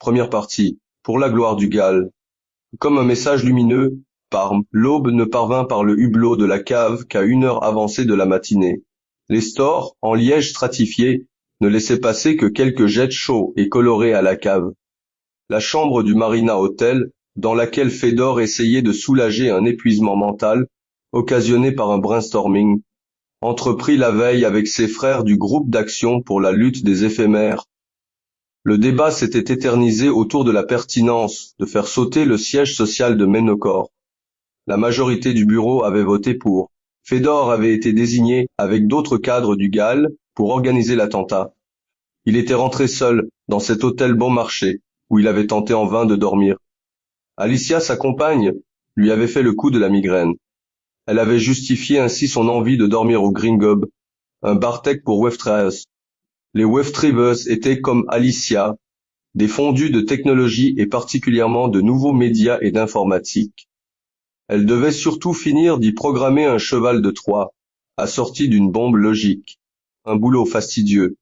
Première partie. Pour la gloire du Gal. Comme un message lumineux, l'aube ne parvint par le hublot de la cave qu'à une heure avancée de la matinée. Les stores, en liège stratifié, ne laissaient passer que quelques jets chauds et colorés à la cave. La chambre du Marina Hotel, dans laquelle Fedor essayait de soulager un épuisement mental, occasionné par un brainstorming, entrepris la veille avec ses frères du groupe d'action pour la lutte des éphémères. Le débat s'était éternisé autour de la pertinence de faire sauter le siège social de Ménocor. La majorité du bureau avait voté pour. Fedor avait été désigné avec d'autres cadres du GAL pour organiser l'attentat. Il était rentré seul dans cet hôtel bon marché où il avait tenté en vain de dormir. Alicia, sa compagne, lui avait fait le coup de la migraine. Elle avait justifié ainsi son envie de dormir au Green Gob, un bartek pour Weftraeus. Les Weftrivers étaient comme Alicia, des fondus de technologie et particulièrement de nouveaux médias et d'informatique. Elle devait surtout finir d'y programmer un cheval de Troie, assorti d'une bombe logique. Un boulot fastidieux.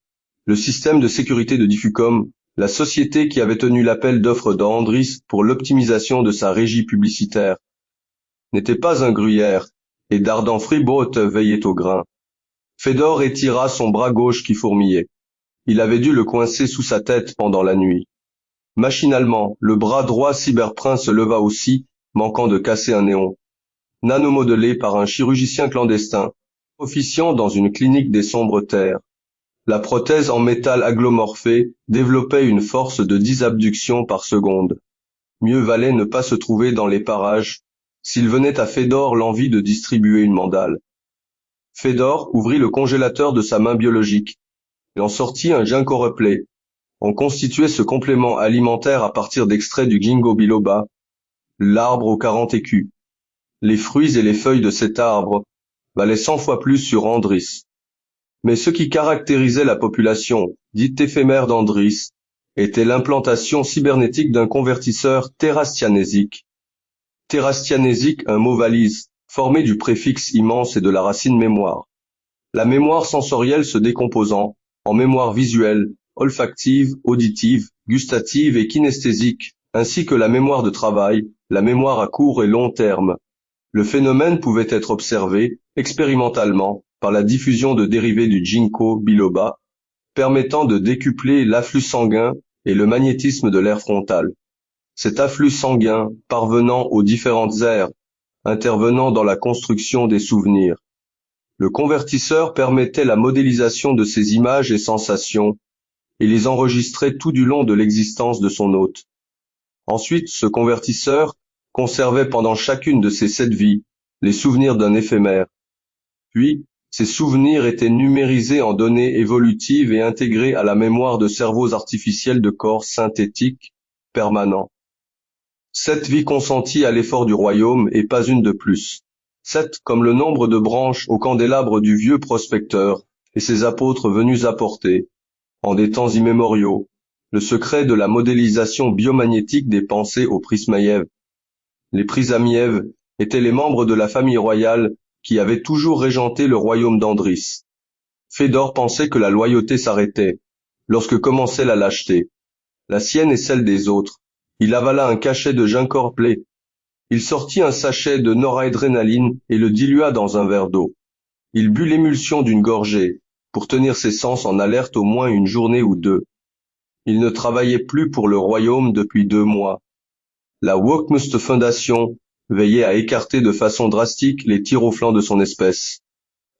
Le système de sécurité de Diffucom, la société qui avait tenu l'appel d'offres d'Andris pour l'optimisation de sa régie publicitaire, n'était pas un gruyère, et d'ardents fribotes veillaient au grain. Fedor étira son bras gauche qui fourmillait. Il avait dû le coincer sous sa tête pendant la nuit. Machinalement, le bras droit cyberprin se leva aussi, manquant de casser un néon. Nanomodelé par un chirurgicien clandestin, officiant dans une clinique des sombres terres. La prothèse en métal agglomorphé développait une force de 10 abductions par seconde. Mieux valait ne pas se trouver dans les parages, s'il venait à Fedor l'envie de distribuer une mandale. Fedor ouvrit le congélateur de sa main biologique. Il en sortit un ginkgo replay. On constituait ce complément alimentaire à partir d'extraits du ginkgo biloba, l'arbre aux 40 écus. Les fruits et les feuilles de cet arbre valaient 100 fois plus sur Andris. Mais ce qui caractérisait la population, dite éphémère d'Andris, était l'implantation cybernétique d'un convertisseur terrastianésique. Terrastianésique, un mot valise, formé du préfixe immense et de la racine mémoire. La mémoire sensorielle se décomposant en mémoire visuelle, olfactive, auditive, gustative et kinesthésique, ainsi que la mémoire de travail, la mémoire à court et long terme. Le phénomène pouvait être observé, expérimentalement, par la diffusion de dérivés du ginkgo biloba, permettant de décupler l'afflux sanguin et le magnétisme de l'air frontal. Cet afflux sanguin parvenant aux différentes aires, intervenant dans la construction des souvenirs. Le convertisseur permettait la modélisation de ces images et sensations, et les enregistrait tout du long de l'existence de son hôte. Ensuite, ce convertisseur conservait pendant chacune de ces 7 vies les souvenirs d'un éphémère. Puis, ces souvenirs étaient numérisés en données évolutives et intégrés à la mémoire de cerveaux artificiels de corps synthétiques permanents. 7 vies consenties à l'effort du royaume et pas une de plus. 7 comme le nombre de branches au candélabre du vieux prospecteur et ses apôtres venus apporter, en des temps immémoriaux, le secret de la modélisation biomagnétique des pensées au Prismaïev. Les Prisamiev étaient les membres de la famille royale qui avaient toujours régenté le royaume d'Andris. Fedor pensait que la loyauté s'arrêtait, lorsque commençait la lâcheté. La sienne et celle des autres. Il avala un cachet de ginkgo replay. Il sortit un sachet de noradrénaline et le dilua dans un verre d'eau. Il but l'émulsion d'une gorgée, pour tenir ses sens en alerte au moins une journée ou 2. Il ne travaillait plus pour le royaume depuis 2 mois. La Wokmust Foundation veillait à écarter de façon drastique les tirs au flanc de son espèce.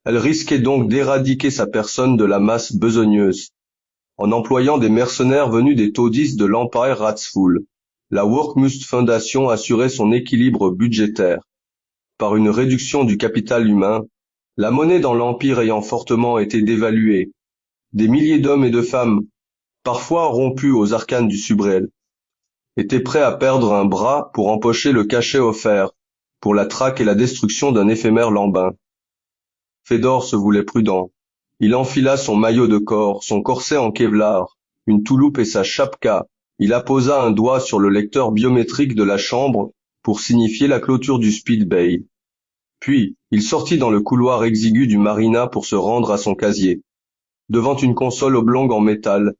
Elle risquait donc d'éradiquer sa personne de la masse besogneuse. En employant des mercenaires venus des taudis de l'Empire Ratsful, la Wokmust Foundation assurait son équilibre budgétaire. Par une réduction du capital humain, la monnaie dans l'Empire ayant fortement été dévaluée, des milliers d'hommes et de femmes, parfois rompus aux arcanes du subréel, étaient prêts à perdre un bras pour empocher le cachet offert, pour la traque et la destruction d'un éphémère lambin. Fedor se voulait prudent. Il enfila son maillot de corps, son corset en kevlar, une touloupe et sa chapka. Il apposa un doigt sur le lecteur biométrique de la chambre pour signifier la clôture du speed bay. Puis, il sortit dans le couloir exigu du marina pour se rendre à son casier. Devant une console oblongue en métal,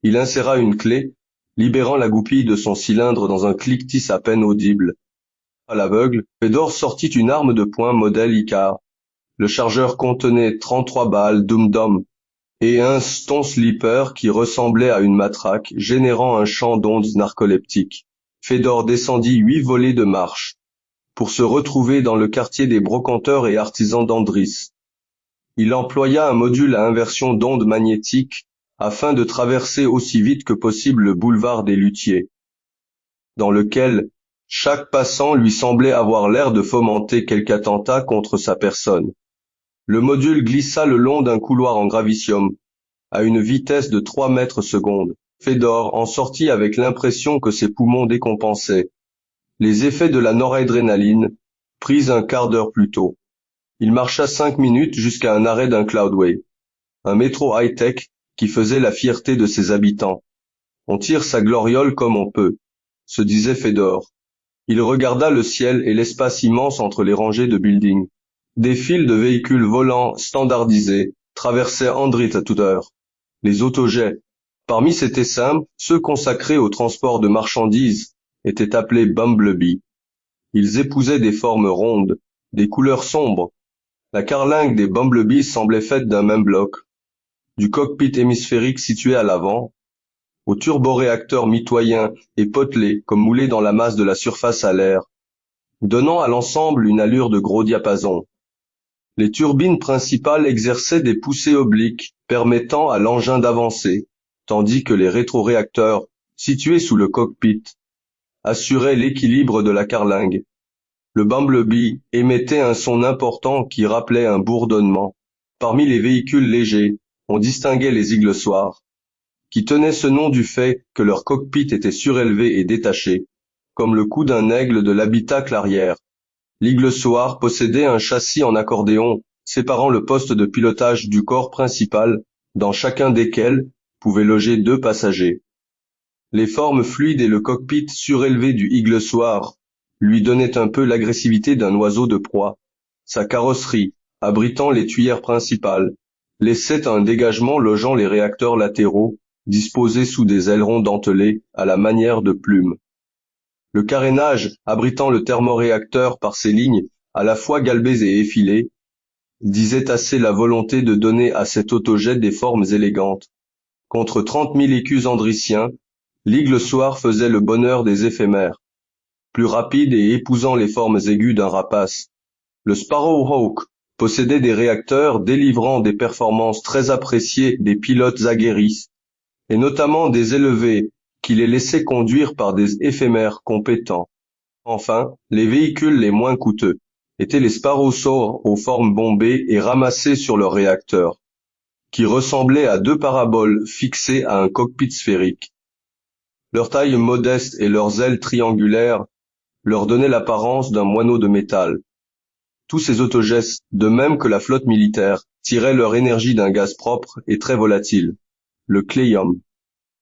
il inséra une clé, libérant la goupille de son cylindre dans un cliquetis à peine audible. À l'aveugle, Fedor sortit une arme de poing modèle Icar. Le chargeur contenait 33 balles Dum-Dum et un Stone Sleeper qui ressemblait à une matraque, générant un champ d'ondes narcoleptiques. Fedor descendit 8 volets de marche pour se retrouver dans le quartier des brocanteurs et artisans d'Andris. Il employa un module à inversion d'ondes magnétiques afin de traverser aussi vite que possible le boulevard des Luthiers, dans lequel chaque passant lui semblait avoir l'air de fomenter quelque attentat contre sa personne. Le module glissa le long d'un couloir en gravitium, à une vitesse de 3 mètres secondes. Fedor en sortit avec l'impression que ses poumons décompensaient. Les effets de la noradrénaline, prise un quart d'heure plus tôt. Il marcha 5 minutes jusqu'à un arrêt d'un Cloudway, un métro high-tech qui faisait la fierté de ses habitants. On tire sa gloriole comme on peut, se disait Fedor. Il regarda le ciel et l'espace immense entre les rangées de buildings. Des files de véhicules volants standardisés traversaient Andritz à toute heure. Les autojets. Parmi ces tessins, ceux consacrés au transport de marchandises étaient appelés Bumblebee. Ils épousaient des formes rondes, des couleurs sombres. La carlingue des Bumblebees semblait faite d'un même bloc. Du cockpit hémisphérique situé à l'avant, au turboréacteur mitoyen et potelé comme moulé dans la masse de la surface à l'air, donnant à l'ensemble une allure de gros diapason. Les turbines principales exerçaient des poussées obliques permettant à l'engin d'avancer, tandis que les rétroréacteurs, situés sous le cockpit, assuraient l'équilibre de la carlingue. Le Bumblebee émettait un son important qui rappelait un bourdonnement. Parmi les véhicules légers, on distinguait les Iglesoirs, qui tenaient ce nom du fait que leur cockpit était surélevé et détaché, comme le cou d'un aigle de l'habitacle arrière. L'Iglesoir possédait un châssis en accordéon séparant le poste de pilotage du corps principal, dans chacun desquels pouvaient loger 2 passagers. Les formes fluides et le cockpit surélevé du Iglesoir lui donnaient un peu l'agressivité d'un oiseau de proie. Sa carrosserie, abritant les tuyères principales, laissait un dégagement logeant les réacteurs latéraux, disposés sous des ailerons dentelés à la manière de plumes. Le carénage, abritant le thermoréacteur par ses lignes à la fois galbées et effilées, disait assez la volonté de donner à cet autojet des formes élégantes. Contre 30 000 écus andriciens, l'Iglesoir faisait le bonheur des éphémères, plus rapide et épousant les formes aiguës d'un rapace. Le Sparrowhawk possédait des réacteurs délivrant des performances très appréciées des pilotes aguerris, et notamment des élevés qui les laissaient conduire par des éphémères compétents. Enfin, les véhicules les moins coûteux étaient les Sparrowsaurs aux formes bombées et ramassées sur leurs réacteurs, qui ressemblaient à 2 paraboles fixées à un cockpit sphérique. Leur taille modeste et leurs ailes triangulaires leur donnaient l'apparence d'un moineau de métal. Tous ces autojets, de même que la flotte militaire, tiraient leur énergie d'un gaz propre et très volatile, le cléium.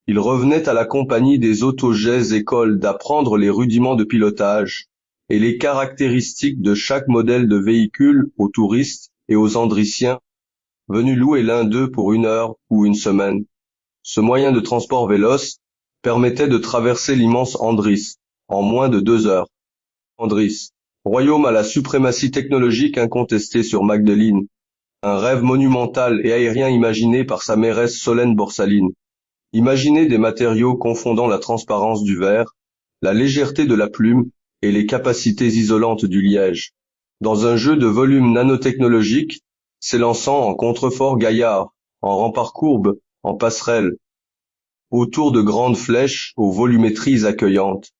Il revenait à la compagnie des autojets écoles d'apprendre les rudiments de pilotage et les caractéristiques de chaque modèle de véhicule aux touristes et aux andriciens venus louer l'un d'eux pour 1 heure ou 1 semaine. Ce moyen de transport véloce permettait de traverser l'immense Andris en moins de 2 heures. Andris, royaume à la suprématie technologique incontestée sur Magdalene, un rêve monumental et aérien imaginé par sa mairesse Solène Borsaline. Imaginez des matériaux confondant la transparence du verre, la légèreté de la plume et les capacités isolantes du liège, dans un jeu de volume nanotechnologique, s'élançant en contreforts gaillards, en remparts courbes, en passerelles, autour de grandes flèches aux volumétries accueillantes.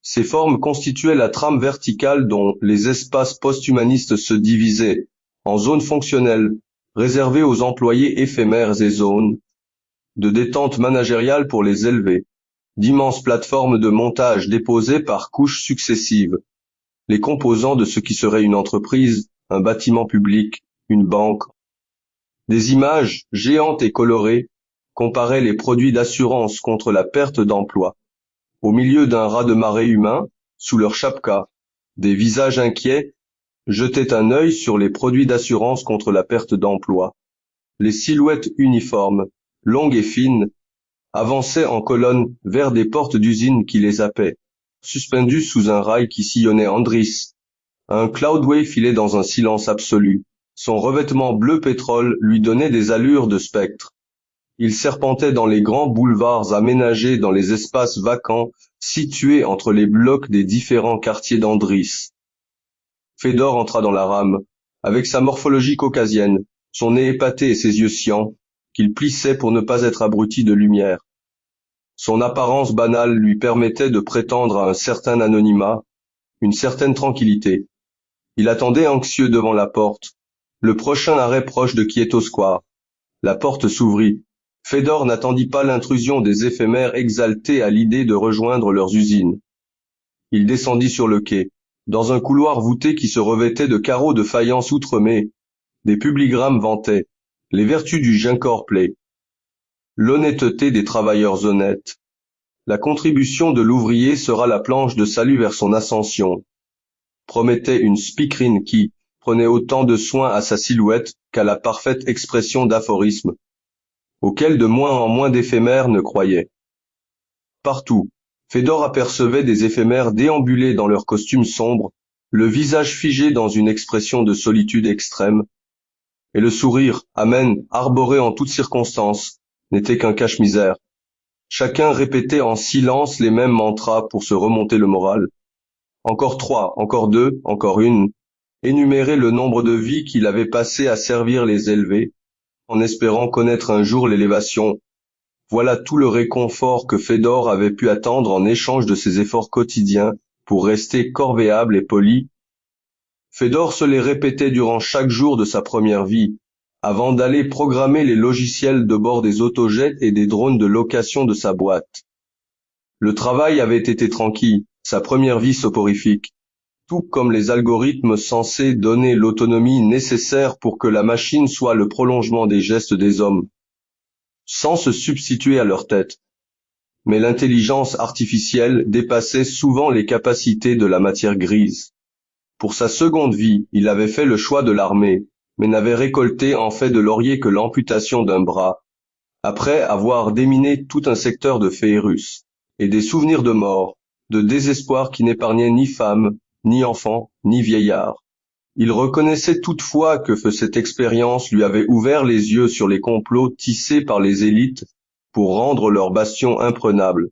Ces formes constituaient la trame verticale dont les espaces post-humanistes se divisaient en zones fonctionnelles, réservées aux employés éphémères et zones de détente managériale pour les élevés, d'immenses plateformes de montage déposées par couches successives, les composants de ce qui serait une entreprise, un bâtiment public, une banque. Des images, géantes et colorées, comparaient les produits d'assurance contre la perte d'emploi. Au milieu d'un raz-de-marée humain, sous leur chapka, des visages inquiets jetaient un œil sur les produits d'assurance contre la perte d'emploi. Les silhouettes uniformes, longues et fines, avançaient en colonne vers des portes d'usines qui les happaient. Suspendu sous un rail qui sillonnait Andris, un Cloudway filait dans un silence absolu. Son revêtement bleu pétrole lui donnait des allures de spectre. Il serpentait dans les grands boulevards aménagés dans les espaces vacants situés entre les blocs des différents quartiers d'Andris. Fedor entra dans la rame, avec sa morphologie caucasienne, son nez épaté et ses yeux cyan, qu'il plissait pour ne pas être abruti de lumière. Son apparence banale lui permettait de prétendre à un certain anonymat, une certaine tranquillité. Il attendait anxieux devant la porte, le prochain arrêt proche de Quieto Square. La porte s'ouvrit. Fedor n'attendit pas l'intrusion des éphémères exaltés à l'idée de rejoindre leurs usines. Il descendit sur le quai, dans un couloir voûté qui se revêtait de carreaux de faïence outremés. Des publigrammes vantaient les vertus du gincorplay, l'honnêteté des travailleurs honnêtes. La contribution de l'ouvrier sera la planche de salut vers son ascension, promettait une speakerine qui prenait autant de soin à sa silhouette qu'à la parfaite expression d'aphorismes, auxquels de moins en moins d'éphémères ne croyaient. Partout, Fedor apercevait des éphémères déambuler dans leurs costumes sombres, le visage figé dans une expression de solitude extrême, et le sourire, amène, arboré en toutes circonstances, n'était qu'un cache-misère. Chacun répétait en silence les mêmes mantras pour se remonter le moral. Encore 3, encore 2, encore une, énumérer le nombre de vies qu'il avait passées à servir les élevés, en espérant connaître un jour l'élévation. Voilà tout le réconfort que Fedor avait pu attendre en échange de ses efforts quotidiens pour rester corvéable et poli. Fedor se les répétait durant chaque jour de sa première vie, avant d'aller programmer les logiciels de bord des autojets et des drones de location de sa boîte. Le travail avait été tranquille, sa première vie soporifique, tout comme les algorithmes censés donner l'autonomie nécessaire pour que la machine soit le prolongement des gestes des hommes, sans se substituer à leur tête. Mais l'intelligence artificielle dépassait souvent les capacités de la matière grise. Pour sa seconde vie, il avait fait le choix de l'armée, mais n'avait récolté en fait de laurier que l'amputation d'un bras, après avoir déminé tout un secteur de Féérus, et des souvenirs de mort, de désespoir qui n'épargnaient ni femmes, ni enfants, ni vieillards. Il reconnaissait toutefois que cette expérience lui avait ouvert les yeux sur les complots tissés par les élites pour rendre leur bastion imprenable.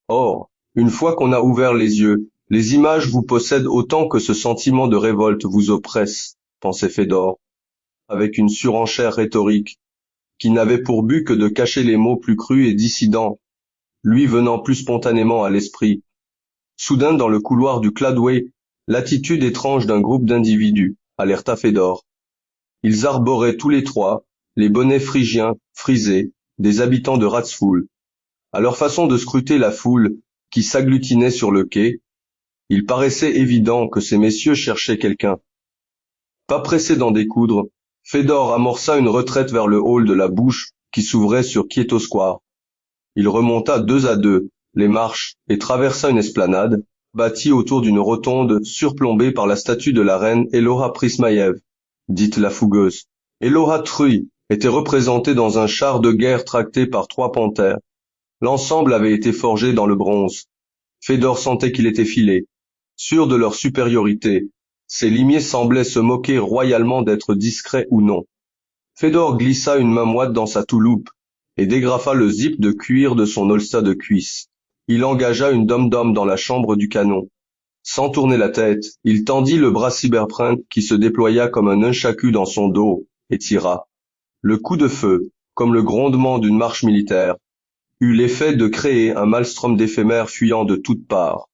Or, une fois qu'on a ouvert les yeux, les images vous possèdent autant que ce sentiment de révolte vous oppresse, pensait Fedor, avec une surenchère rhétorique, qui n'avait pour but que de cacher les mots plus crus et dissidents, lui venant plus spontanément à l'esprit. Soudain, dans le couloir du Cloudway, l'attitude étrange d'un groupe d'individus alerta Fedor. Ils arboraient tous les trois les bonnets phrygiens, frisés, des habitants de Ratsful. À leur façon de scruter la foule qui s'agglutinait sur le quai, il paraissait évident que ces messieurs cherchaient quelqu'un. Pas pressé d'en découdre, Fedor amorça une retraite vers le hall de la bouche qui s'ouvrait sur Quieto Square. Il remonta 2 à 2 les marches et traversa une esplanade, bâtie autour d'une rotonde surplombée par la statue de la reine Elora Prismaev, dite la fougueuse. Elora Trui était représentée dans un char de guerre tracté par 3 panthères. L'ensemble avait été forgé dans le bronze. Fedor sentait qu'il était filé. Sûr de leur supériorité, ces limiers semblaient se moquer royalement d'être discrets ou non. Fedor glissa une main moite dans sa touloupe et dégrafa le zip de cuir de son olsta de cuisse. Il engagea une dom-dom dans la chambre du canon. Sans tourner la tête, il tendit le bras cyberprint qui se déploya comme un nunchaku dans son dos et tira. Le coup de feu, comme le grondement d'une marche militaire, eut l'effet de créer un maelstrom d'éphémères fuyant de toutes parts.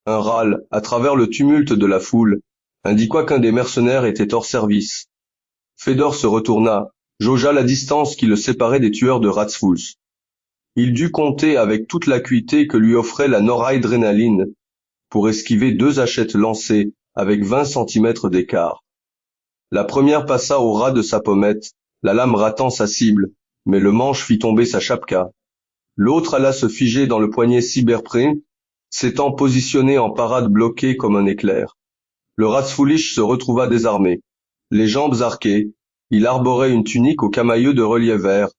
Un râle, à travers le tumulte de la foule, indiqua qu'un des mercenaires était hors service. Fedor se retourna, jaugea la distance qui le séparait des tueurs de Ratsfools. Il dut compter avec toute l'acuité que lui offrait la noradrénaline pour esquiver 2 hachettes lancées avec 20 centimètres d'écart. La première passa au ras de sa pommette, la lame ratant sa cible, mais le manche fit tomber sa chapka. L'autre alla se figer dans le poignet cyberprint, s'étant positionné en parade bloquée comme un éclair. Le Ratsfoolish se retrouva désarmé. Les jambes arquées, il arborait une tunique aux camailleux de relief vert,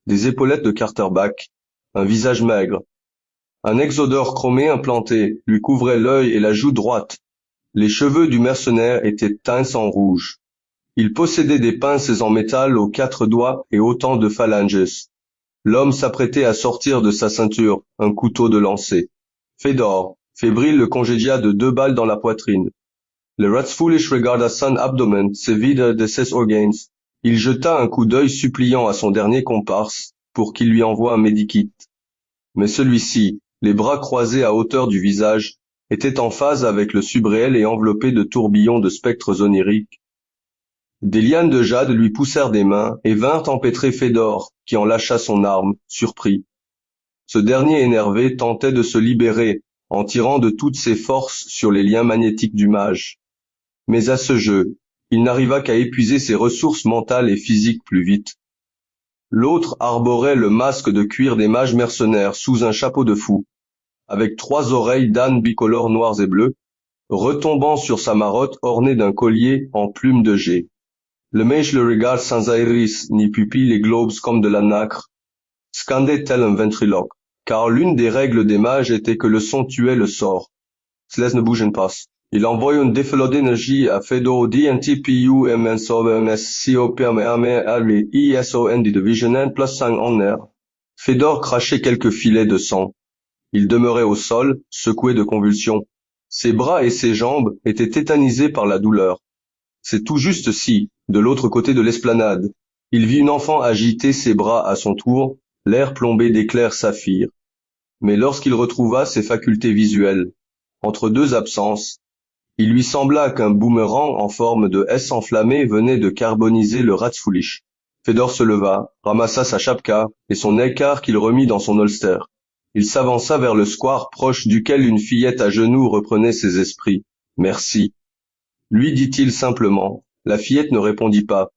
des épaulettes de quarterback, un visage maigre. Un exodore chromé implanté lui couvrait l'œil et la joue droite. Les cheveux du mercenaire étaient teints en rouge. Il possédait des pinces en métal aux 4 doigts et autant de phalanges. L'homme s'apprêtait à sortir de sa ceinture un couteau de lancer. Fedor, fébrile, le congédia de 2 balles dans la poitrine. Le Ratsfoolish regarda son abdomen, se vide de ses organes. Il jeta un coup d'œil suppliant à son dernier comparse pour qu'il lui envoie un medikit. Mais celui-ci, les bras croisés à hauteur du visage, était en phase avec le subréel et enveloppé de tourbillons de spectres oniriques. Des lianes de jade lui poussèrent des mains et vinrent empêtrer Fedor, qui en lâcha son arme, surpris. Ce dernier énervé tentait de se libérer en tirant de toutes ses forces sur les liens magnétiques du mage. Mais à ce jeu, il n'arriva qu'à épuiser ses ressources mentales et physiques plus vite. L'autre arborait le masque de cuir des mages mercenaires sous un chapeau de fou, avec 3 oreilles d'âne bicolores noires et bleues, retombant sur sa marotte ornée d'un collier en plumes de jet. Le mage le regarde sans iris ni pupille et globes comme de la nacre, scandait tel un ventriloque, car l'une des règles des mages était que le son tuait le sort. Slez ne bouge pas. Il envoie un défilé d'énergie à Fedor DNTPU MSOMSCOPMRMRISON Division plus 5 en air. Fedor crachait quelques filets de sang. Il demeurait au sol, secoué de convulsions. Ses bras et ses jambes étaient tétanisés par la douleur. C'est tout juste si, de l'autre côté de l'esplanade, il vit une enfant agiter ses bras à son tour, l'air plombé d'éclairs saphirs. Mais lorsqu'il retrouva ses facultés visuelles, entre 2 absences, il lui sembla qu'un boomerang en forme de S enflammé venait de carboniser le Ratsfoolish. Fedor se leva, ramassa sa chapka et son écart qu'il remit dans son holster. Il s'avança vers le square proche duquel une fillette à genoux reprenait ses esprits. « Merci. » lui dit-il simplement. La fillette ne répondit pas.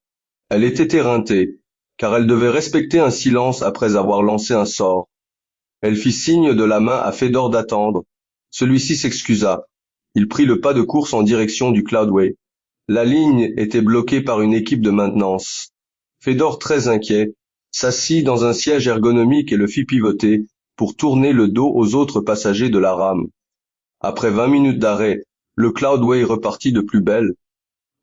Elle était éreintée, car elle devait respecter un silence après avoir lancé un sort. Elle fit signe de la main à Fedor d'attendre. Celui-ci s'excusa. Il prit le pas de course en direction du Cloudway. La ligne était bloquée par une équipe de maintenance. Fedor, très inquiet, s'assit dans un siège ergonomique et le fit pivoter pour tourner le dos aux autres passagers de la rame. Après 20 minutes d'arrêt, le Cloudway repartit de plus belle.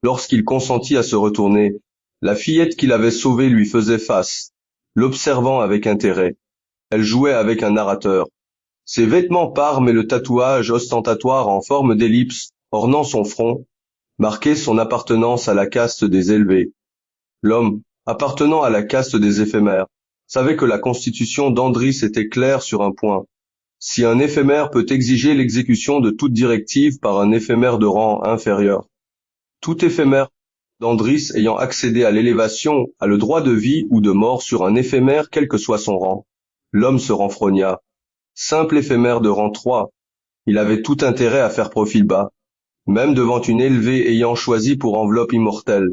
Lorsqu'il consentit à se retourner, la fillette qu'il avait sauvée lui faisait face, l'observant avec intérêt. Elle jouait avec un narrateur. Ses vêtements parmes et le tatouage ostentatoire en forme d'ellipse ornant son front marquaient son appartenance à la caste des élevés. L'homme, appartenant à la caste des éphémères, savait que la constitution d'Andris était claire sur un point. Si un éphémère peut exiger l'exécution de toute directive par un éphémère de rang inférieur, tout éphémère d'Andris ayant accédé à l'élévation a le droit de vie ou de mort sur un éphémère quel que soit son rang. L'homme se renfrogna. Simple éphémère de rang 3, il avait tout intérêt à faire profil bas, même devant une élevée ayant choisi pour enveloppe immortelle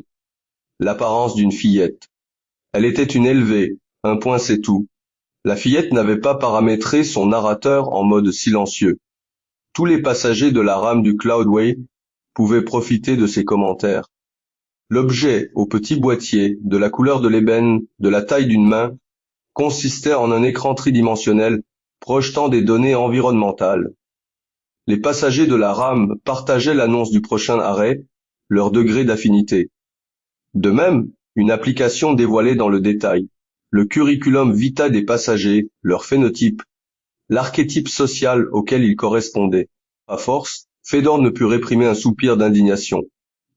l'apparence d'une fillette. Elle était une élevée, un point c'est tout. La fillette n'avait pas paramétré son narrateur en mode silencieux. Tous les passagers de la rame du Cloudway pouvaient profiter de ses commentaires. L'objet, au petit boîtier, de la couleur de l'ébène, de la taille d'une main, consistait en un écran tridimensionnel projetant des données environnementales. Les passagers de la rame partageaient l'annonce du prochain arrêt, leur degré d'affinité. De même, une application dévoilait dans le détail le curriculum vitae des passagers, leur phénotype, l'archétype social auquel ils correspondaient. À force, Fedor ne put réprimer un soupir d'indignation.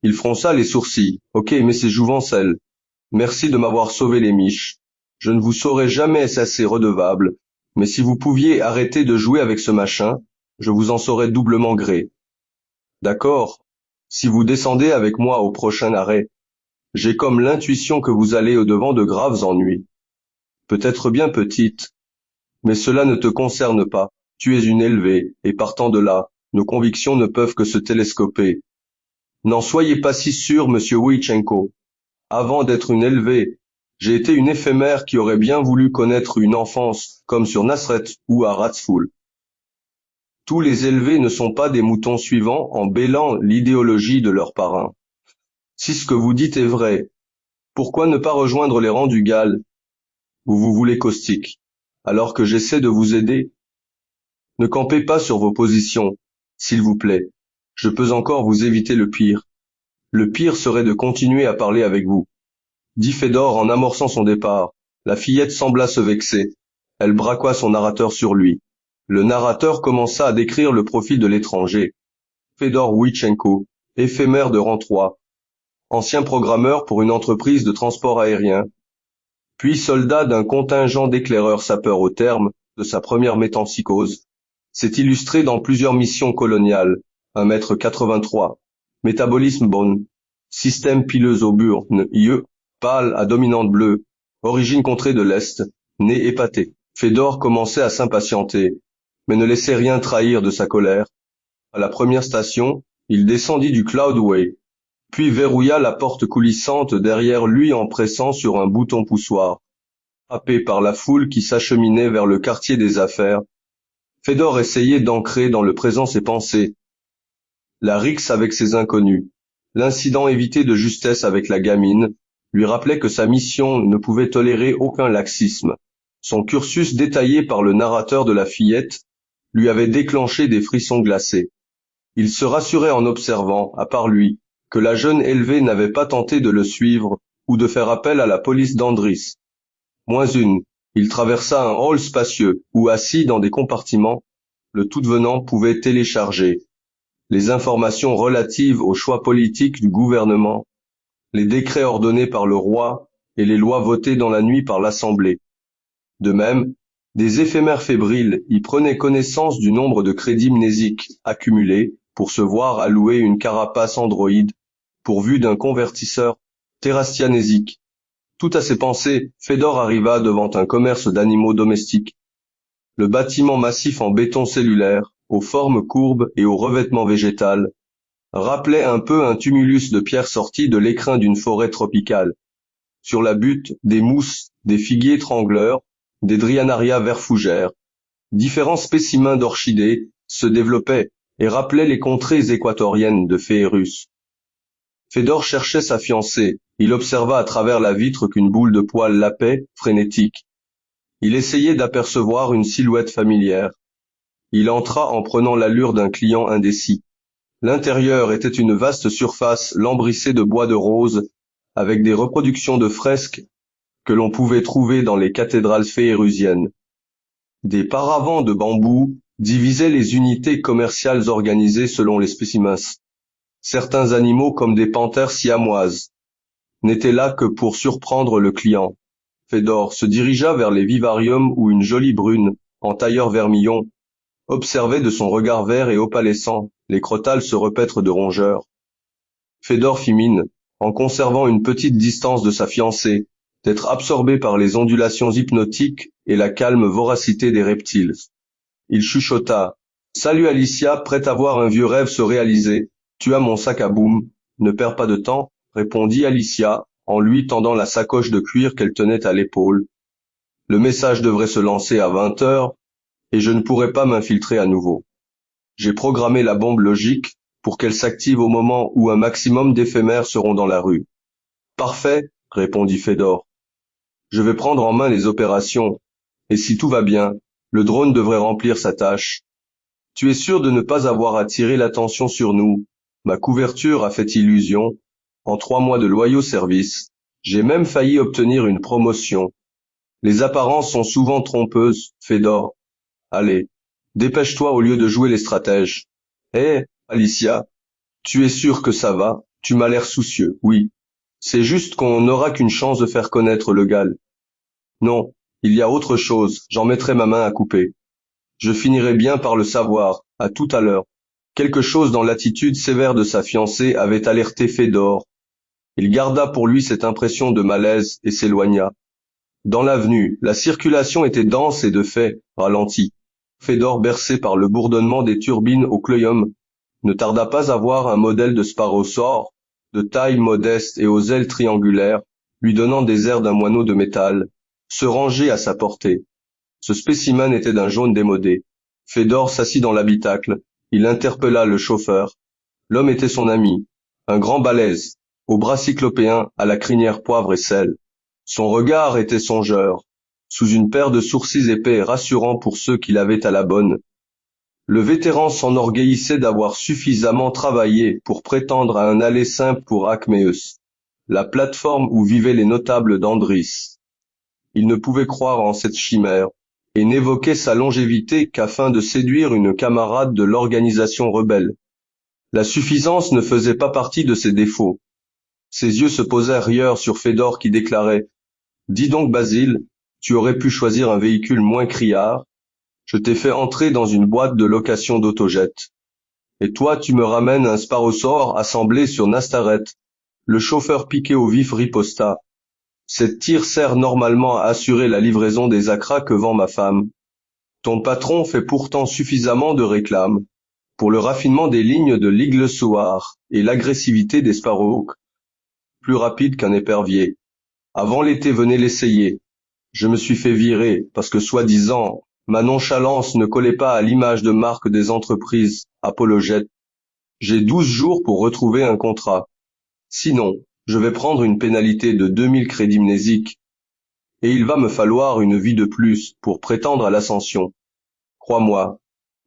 Il fronça les sourcils. « Ok, mais c'est jouvencelle. Merci de m'avoir sauvé les miches. Je ne vous saurai jamais assez redevable, mais si vous pouviez arrêter de jouer avec ce machin, je vous en saurais doublement gré. D'accord, si vous descendez avec moi au prochain arrêt, j'ai comme l'intuition que vous allez au-devant de graves ennuis. Peut-être bien petite, mais cela ne te concerne pas. Tu es une élevée, et partant de là, nos convictions ne peuvent que se télescoper. N'en soyez pas si sûr, monsieur Wojtchenko. Avant d'être une élevée, j'ai été une éphémère qui aurait bien voulu connaître une enfance comme sur Nasret ou à Ratsfool. Tous les élevés ne sont pas des moutons suivants en bêlant l'idéologie de leurs parrains. Si ce que vous dites est vrai, pourquoi ne pas rejoindre les rangs du GAL? Vous vous voulez caustique. alors que j'essaie de vous aider. Ne campez pas sur vos positions, s'il vous plaît. Je peux encore vous éviter le pire. Le pire serait de continuer à parler avec vous, dit Fedor en amorçant son départ. La fillette sembla se vexer. Elle braqua son narrateur sur lui. Le narrateur commença à décrire le profil de l'étranger. Fedor Witchenko, éphémère de rang 3, ancien programmeur pour une entreprise de transport aérien, puis soldat d'un contingent d'éclaireurs sapeurs au terme de sa première métempsychose, s'est illustré dans plusieurs missions coloniales, 1,83 m, métabolisme bon, système pileuse au burne, IE, pâle à dominante bleue, origine contrée de l'Est, nez épaté. Fedor commençait à s'impatienter, mais ne laissait rien trahir de sa colère. À la première station, il descendit du Cloudway, puis verrouilla la porte coulissante derrière lui en pressant sur un bouton poussoir. Happé par la foule qui s'acheminait vers le quartier des affaires, Fedor essayait d'ancrer dans le présent ses pensées. La rixe avec ses inconnus, l'incident évité de justesse avec la gamine, lui rappelait que sa mission ne pouvait tolérer aucun laxisme. Son cursus détaillé par le narrateur de la fillette lui avait déclenché des frissons glacés. Il se rassurait en observant, à part lui, que la jeune élevée n'avait pas tenté de le suivre ou de faire appel à la police d'Andris. Moins une, il traversa un hall spacieux où, assis dans des compartiments, le tout venant pouvait télécharger les informations relatives aux choix politiques du gouvernement, les décrets ordonnés par le roi et les lois votées dans la nuit par l'Assemblée. De même, des éphémères fébriles y prenaient connaissance du nombre de crédits mnésiques accumulés pour se voir allouer une carapace androïde pourvue d'un convertisseur terrastianésique. Tout à ses pensées, Fedor arriva devant un commerce d'animaux domestiques. Le bâtiment massif en béton cellulaire, aux formes courbes et au revêtement végétal, rappelait un peu un tumulus de pierres sorties de l'écrin d'une forêt tropicale. Sur la butte, des mousses, des figuiers trangleurs, des Dryanaria vert fougères. Différents spécimens d'orchidées se développaient et rappelaient les contrées équatoriennes de Féérus. Fedor cherchait sa fiancée. Il observa à travers la vitre qu'une boule de poils lapait, frénétique. Il essayait d'apercevoir une silhouette familière. Il entra en prenant l'allure d'un client indécis. L'intérieur était une vaste surface lambrissée de bois de rose, avec des reproductions de fresques que l'on pouvait trouver dans les cathédrales féérusiennes. Des paravents de bambou divisaient les unités commerciales organisées selon les spécimens. Certains animaux, comme des panthères siamoises, n'étaient là que pour surprendre le client. Fedor se dirigea vers les vivariums où une jolie brune, en tailleur vermillon, observait de son regard vert et opalescent les crotales se repaître de rongeurs. Fedor fit mine, en conservant une petite distance de sa fiancée, d'être absorbé par les ondulations hypnotiques et la calme voracité des reptiles. Il chuchota. « Salut Alicia, prête à voir un vieux rêve se réaliser. Tu as mon sac à boum. Ne perds pas de temps, » répondit Alicia, en lui tendant la sacoche de cuir qu'elle tenait à l'épaule. Le message devrait se lancer à 20 heures, et je ne pourrai pas m'infiltrer à nouveau. J'ai programmé la bombe logique pour qu'elle s'active au moment où un maximum d'éphémères seront dans la rue. Parfait, répondit Fedor. Je vais prendre en main les opérations, et si tout va bien, le drone devrait remplir sa tâche. Tu es sûr de ne pas avoir attiré l'attention sur nous. Ma couverture a fait illusion. En 3 mois de loyaux services, j'ai même failli obtenir une promotion. Les apparences sont souvent trompeuses, Fedor. Allez, dépêche-toi au lieu de jouer les stratèges. Alicia, tu es sûre que ça va? Tu m'as l'air soucieux, oui. C'est juste qu'on n'aura qu'une chance de faire connaître le Gal. Non, il y a autre chose, j'en mettrai ma main à couper. Je finirai bien par le savoir, à tout à l'heure. Quelque chose dans l'attitude sévère de sa fiancée avait alerté Fedor. Il garda pour lui cette impression de malaise et s'éloigna. Dans l'avenue, la circulation était dense et de fait ralentie. Fedor, bercé par le bourdonnement des turbines au Cloyum, ne tarda pas à voir un modèle de sparosaure, de taille modeste et aux ailes triangulaires, lui donnant des airs d'un moineau de métal, se ranger à sa portée. Ce spécimen était d'un jaune démodé. Fedor s'assit dans l'habitacle. Il interpella le chauffeur. L'homme était son ami, un grand balèze, aux bras cyclopéens, à la crinière poivre et sel. Son regard était songeur. sous une paire de sourcils épais et rassurants pour ceux qui l'avaient à la bonne. Le vétéran s'enorgueillissait d'avoir suffisamment travaillé pour prétendre à un aller simple pour Acméeus, la plateforme où vivaient les notables d'Andris. Il ne pouvait croire en cette chimère, et n'évoquait sa longévité qu'afin de séduire une camarade de l'organisation rebelle. La suffisance ne faisait pas partie de ses défauts. Ses yeux se posèrent rieurs sur Fédor qui déclarait « Dis donc Basile, tu aurais pu choisir un véhicule moins criard. Je t'ai fait entrer dans une boîte de location d'autojet. Et toi tu me ramènes un sparosaure assemblé sur Nastaret. » Le chauffeur piqué au vif riposta. « Cette tire sert normalement à assurer la livraison des acras que vend ma femme. Ton patron fait pourtant suffisamment de réclames pour le raffinement des lignes de l'Iglesoir et l'agressivité des Sparrowhawks, plus rapide qu'un épervier. Avant l'été venez l'essayer. Je me suis fait virer parce que soi-disant ma nonchalance ne collait pas à l'image de marque des entreprises apologètes. J'ai 12 jours pour retrouver un contrat. Sinon, je vais prendre une pénalité de 2000 crédits mnésiques. Et il va me falloir une vie de plus pour prétendre à l'ascension. Crois-moi,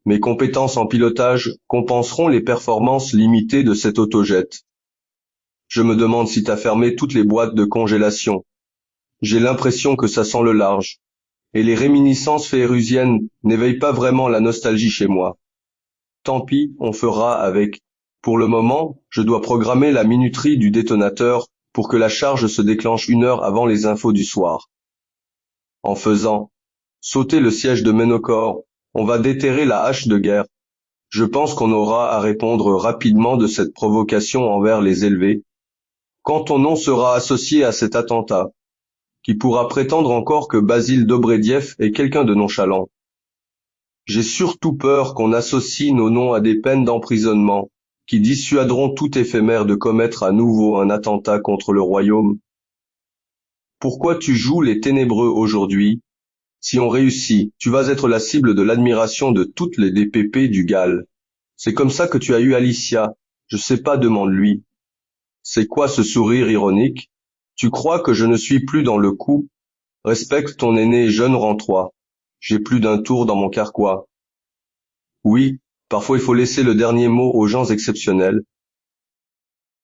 mes compétences en pilotage compenseront les performances limitées de cet autojet. Je me demande si t'as fermé toutes les boîtes de congélation. J'ai l'impression que ça sent le large. Et les réminiscences férusiennes n'éveillent pas vraiment la nostalgie chez moi. Tant pis, on fera avec. Pour le moment, je dois programmer la minuterie du détonateur pour que la charge se déclenche 1 heure avant les infos du soir. En faisant sauter le siège de Ménocor, on va déterrer la hache de guerre. Je pense qu'on aura à répondre rapidement de cette provocation envers les élevés. Quand ton nom sera associé à cet attentat, qui pourra prétendre encore que Basile Dobrediev est quelqu'un de nonchalant. J'ai surtout peur qu'on associe nos noms à des peines d'emprisonnement qui dissuaderont tout éphémère de commettre à nouveau un attentat contre le royaume. Pourquoi tu joues les ténébreux aujourd'hui? Si on réussit, tu vas être la cible de l'admiration de toutes les DPP du Galles. C'est comme ça que tu as eu Alicia. Je sais pas, demande-lui. C'est quoi ce sourire ironique? Tu crois que je ne suis plus dans le coup? Respecte ton aîné jeune rentrois. J'ai plus d'un tour dans mon carquois. Oui, parfois il faut laisser le dernier mot aux gens exceptionnels.